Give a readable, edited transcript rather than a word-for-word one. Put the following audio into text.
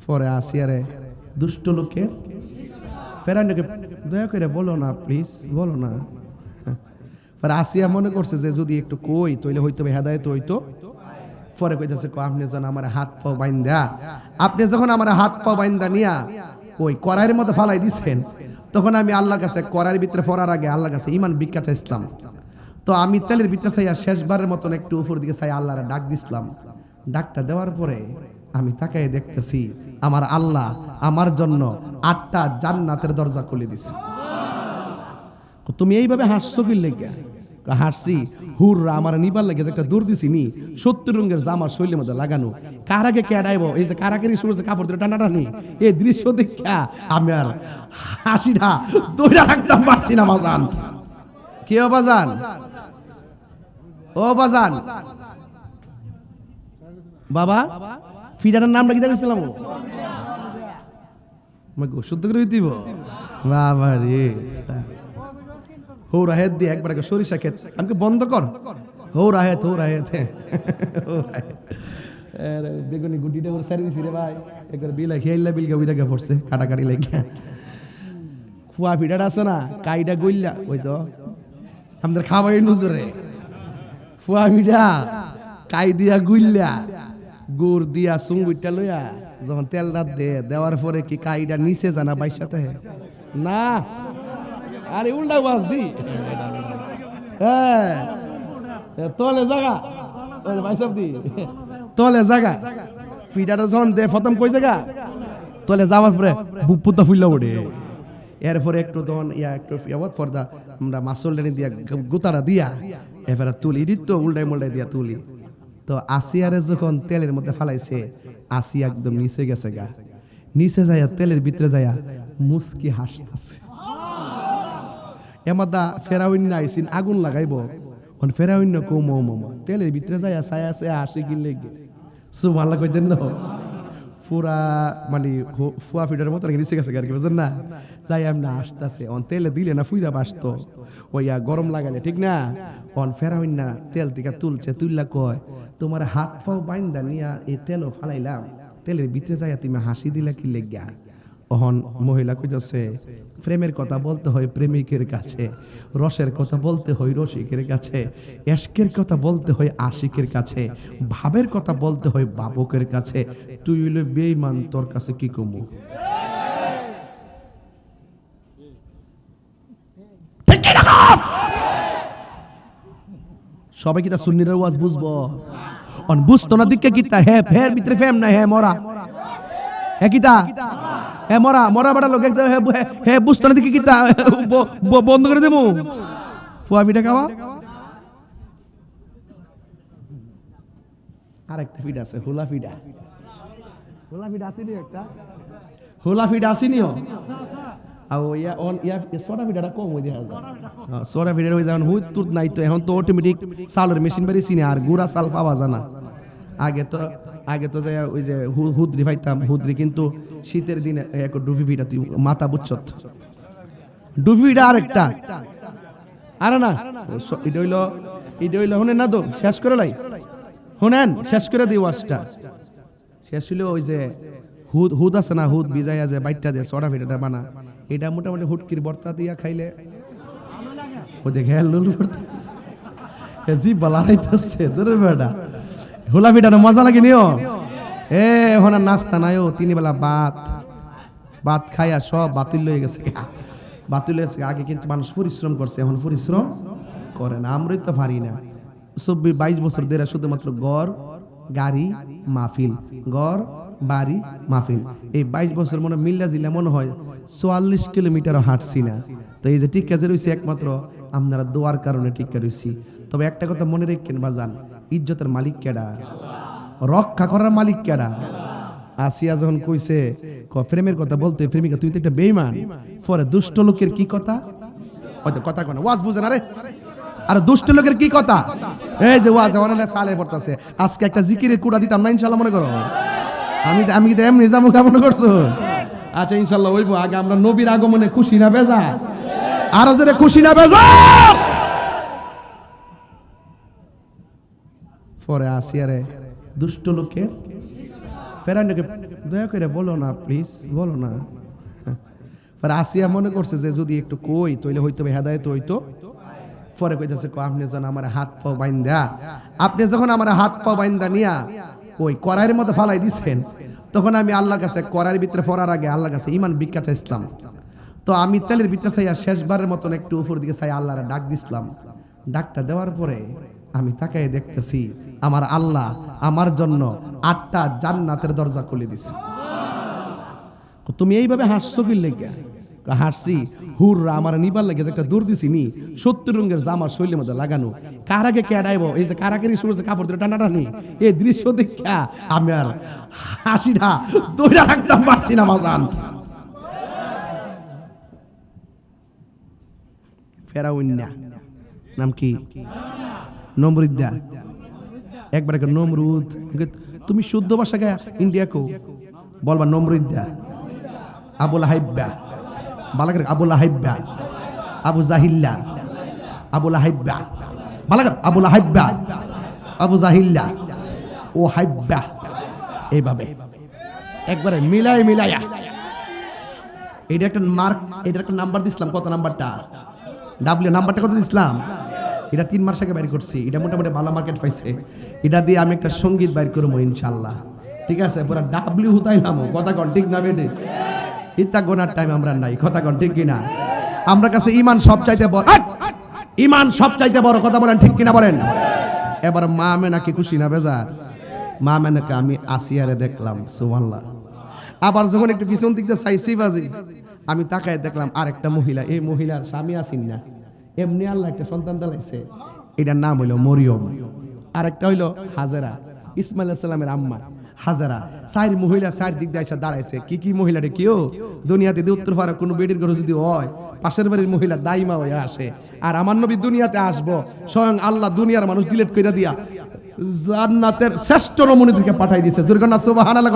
পরে আসিয়ারে দুষ্ট লোকের ফেরানোকে দয়া করে বলো না প্লিজ, বলো না। পরে আসিয়া মনে করছে যে যদি একটু কই তইলে হইতো হেদায়েত হইতো। পরে কইতেছে আপনি যখন আমার হাত পা বাইন্দা, আপনি যখন আমার হাত পা বাইন্দা নিয়া ওই কড়াইয়ের মধ্যে ফালাই দিছেন, তখন আমি আল্লাহর কাছে কড়াইয়ের ভিতরে পড়ার আগে আল্লাহর কাছে ঈমান ভিক্ষা চাইছিলাম। তো আমি তেলের ভিতরে চাইয়া শেষবারের মতন একটু উপর দিকে চাই আল্লাহরে ডাক দিছিলাম। ডাকটা দেওয়ার পরে আমি তাকাই দেখতেছি আমার আল্লাহ আমার জন্য 8টা জান্নাতের দরজা খুলে দিছে। তুমি এইভাবে হাসছো কি লেগে? হাসছি হুররা আমার নিবার লেগে একটা দূর দিছি নি 70 রঙের জামা শৈলের মধ্যে লাগানো, কার আগে কেডাইব এই যে কারাকারি শুরু কাপড় দিয়ে টানাটানি, এই দৃশ্য দেখা আমি আর হাসিটা দৌড়া রাখতাম পারছি না। বাজান কে ও বাজান, ও বাজান বাবা ফিডারের নাম নাকি দেখেছিলাম শুদ্ধ করে দিব বাবা রে। হো রাহেত দিয়ে একবার সরিষা ক্ষেত আমাকে বন্ধ কর। হো রাহেত বেগুনি গুটিটা ওর সারি দিছি রে ভাই, একবার বিলা খেয়াইলা বিলগা উইরাগা পড়ছে কাটাকাটি লেগে। খুয়া ফিডার আছে না কাইটা গইল্লা ওই তো আমাদের খাবাই নজরে ফুয়া ফিডা কাই দিয়া গুইল্লা গুড় দিয়া সুঙ্গুইটা লইয়া যখন তেল রাত দেওয়ার পরে কি কাইটা নিচে জানা বাইসাতে না, আরে উল্টা বাস দি তলে জায়গা বাইসাব দি তলে জায়গা ফিডাটা যখন দে প্রথম কই জায়গা তলে যাওয়ার পরে বুক পুতা ফুললা ওঠে। এরপরে একটু তখন একটু ফর্দা আমরা মাসলডানি দিয়া গুতারা দিয়া এবারে তুলি দিত উল্টাই মুল্টাই দিয়া তুলি। তো আসিয়ারে যখন তেলের মধ্যে ফালাইছে আসিয়া একদম নিচে গেছে গা, নিচে যাইয়া তেলের ভিতরে যাইয়া মুস্কি হাসতেছে। এমাদা ফেরাউন আইসিন আগুন লাগাইব ফেরাউন কো মো তেলের ভিতরে যাইয়া ছায়া ছায়া হাসি কি লেগে সুবহানাল্লাহ কইতেন না পুরা মানে ফুয়া ফিডার মতো নিচে গেছে আর কি বুঝেন না। যাই আমরা আসতেছে অন তেলে দিলে না ফুইরা বাসতো ওইয়া গরম লাগালে ঠিক না। অন ফেরাউন না তেল থেকে তুলছে, তুললা কয় তোমার হাত পাও বাইন্দা নিয়া এই তেলও ফালাইলাম, তেলের ভিতরে যাইয়া তুমি হাসি দিলা কি লেগা। অহন মহিলা কইতেছে প্রেমের কথা বলতে হয় প্রেমিকের কাছে, রসের কথা বলতে হয় রসিকের কাছে, এশকের কথা বলতে হয় আশিকের কাছে, ভাবের কথা বলতে হয় বাবুকের কাছে। তুই হইলে বেঈমান, তোর কাছে কি কমু? সবাই কি তা সুন্নির ওয়াজ বুঝবো? অন বুঝতো না দিকে কিতা হে ফের ভিতরে ফেম না হে মরা হে কিতা হে মরা মরা বড় লোক একদম হে বুঝতো না দিকে কিতা বন্ধ করে দেবো ফুয়া পিঠা খাওয়া। আরেকটা ফিড আছে হুলা ফিডা, হুলা ফিড আসেনি একটা হুলা ফিড আসেনিও সোডা ফিডাটা কম হয়ে যায়। সোডা ফিডার হয়ে যায় হুই তুত নাই তো এখন তো অটোমেটিক চালের মেশিন বেরিয়েছি না আর গুড়া চাল পাওয়া যায় না। আগে তো যাই ওই যে হুদরি পাইতাম, হুদরি কিন্তু শীতের দিনে এক ডুফি ফিডা তুই মাথা বুঝছত ডুফি ফিডা আরেকটা আরে না এটা হইল শুনেন না তো শেষ করে লাই শুনেন শেষ করে দিই ওয়াজটা শেষ হইল। ওই যে হুদ আছে না হুদ ভিজাইয়া যে বাইটটা যে সোডা ফিডাটা বানা, এটা মোটামুটি হুটকির ভর্তা দিয়া খাইলে ও দেখে লুল করতেছে জি বালাইতেছে ধরে বেটা হুলা ফিডাটা মজা লাগে নিও। হোনা নাস্তা নাই ও 3 বেলা ভাত খাইয়া সব বাতিল হয়ে গেছে, বাতিল হয়েছে। আগে কিন্তু মানুষ পরিশ্রম করছে, এখন পরিশ্রম করে না। আমরাই তো পারি না। 22 বছর ধরে শুধুমাত্র গড় গাড়ি মাহফিল, গড় বাড়ি মাহফিল, এই 22 বছর মনে মিল্লা জিল্লা মনে হয় 44 কিলোমিটারও হাঁটছি না। তো এই যে টিকা যে রয়েছে একমাত্র আপনারা দোয়ার কারণে টিকা রয়েছি। তবে একটা কথা মনে রাখেন বাজান, ইজ্জতের মালিক কেডা? রক্ষা করার মালিক কেডা? আসিয়া যখন কইছে প্রেমের কথা বলতে প্রেমিকা তুই তো একটা বেঈমান, পরে দুষ্ট লোকের কি কথা কথা কয় না ওয়াজ বুঝে না রে। আর দুষ্ট লোকের কি কথা? এই যে ওয়াজ অনেক সালে পড়তেছে। আজকে একটা জিকিরের কুড়া দিতাম না ইনশাআল্লাহ মনে করো। আমি তো এমনি যাবো কেমন করছো? আচ্ছা ইনশাআল্লাহ হইব। আগে আমরা নবীর আগমনে খুশি না বেজা? আরো জোরে খুশি না বেজা? পরে আসিয়ারে দুষ্ট লোকের ফেরানোকে দয়া করে বলো না প্লিজ, বলো না। পরে আসিয়া মনে করছে যে যদি একটু কই তইলে হইতো হেদায়েত হইতো। পরে কইতেছে আপনি যখন আমার হাত পা বাইন্দা, আপনি যখন আমার হাত পা বাইন্দা নিয়া ওই কড়াইয়ের মধ্যে ফালাই দিছেন, তখন আমি আল্লাহর কাছে কড়াইয়ের ভিতরে পড়ার আগে আল্লাহর কাছে ঈমান ভিক্ষা চাইছিলাম। তো আমি তেলের ভিতরে চাইয়া শেষবারের মতন একটু উপর দিকে চাই আল্লাহরে ডাক দিছিলাম। ডাকটা দেওয়ার পরে আমি তাকাই দেখতেছি আমার আল্লাহ আমার জন্য 8টা জান্নাতের দরজা খুলে দিছে। তুমি এইভাবে হাসছো কি লেগে? হাসছি হুররা আমার নিবার লেগে একটা দূর দিছি নি 70 রঙের জামা শৈলের মধ্যে লাগানো, কার আগে কেডাইব এই যে কারাকারি শুরু কাপড় ধরে টানাটানি, এই দৃশ্য দেখা আমি আর হাসিটা দইরা রাখতাম পারছি না বাজান। ফেরাউন্না নাম কি? নমরুদ্দা। একবার একটা নমরুদ, তুমি শুদ্ধ ভাষা গায়া ইন্ডিয়া কো বলবা নমরুদ্দা। আবুল হাইব্বা বালাগর, আবুল হাইব্বা, আবু জাহিল্লা, আবুল হাইব্বা বালাগর, আবুল হাইব্বা, আবু জাহিল্লা, ও হাইব্বা, এইভাবে একবারে মিলাই মিলাইয়া এটা একটা মার্ক, এটা একটা নাম্বার দিছিলাম। কত নাম্বারটা? ডাব্লিউ নাম্বারটা কত দিছিলাম? এটা 3 মাস আগে বাইর করছি। এটা মোটামুটি ভালো মার্কেট পাইছে। এটা দিয়ে আমি একটা সঙ্গীত বাইর করবো ইনশাল্লাহ। ঠিক আছে, পুরো ডাব্লিউ হুতাইলাম। কথা কন ঠিক না বেটে? ইত্তা গোনার টাইম আমরা নাই। কথা কন ঠিক কিনা? আমরা কাছে ঈমান সবচাইতে বড়, ঈমান সবচাইতে বড়। কথা বলেন ঠিক কিনা বলেন? এবার মা মেনা কি খুশি না বেজার? মা মেনাকে আমি আসিয়ারে দেখলাম, সুবহানাল্লাহ। আবার যখন একটু পিছন দিক দিয়ে চাইছি বাজি, আমি তাকায় দেখলাম আরেকটা মহিলা। এই মহিলার স্বামী আছেন না, এমনি আল্লাহ একটা সন্তান দিয়েছে। এটার নাম হইল মরিয়ম। আরেকটা হইল হাজেরা, ইসমাইল আলাইহিস সালামের আম্মা হাজেরা। 4 মহিলা 4 দিক দিয়ে এসে দাঁড়াইছে। কি মহিলাটা কেউ দুনিয়াতে উত্তর পাড়া কোনো বেডির ঘরে যদি হয়, পাশের বাড়ির মহিলা দাইমা হয়ে আসে। আর আমার নবী দুনিয়াতে আসবো, স্বয়ং আল্লাহ দুনিয়ার মানুষ ডিলিট করে দিয়া জান্নাতের শ্রেষ্ঠ রমণীদেরকে পাঠাই দিয়েছে। জোরে কর না সুবহানাল্লাহ।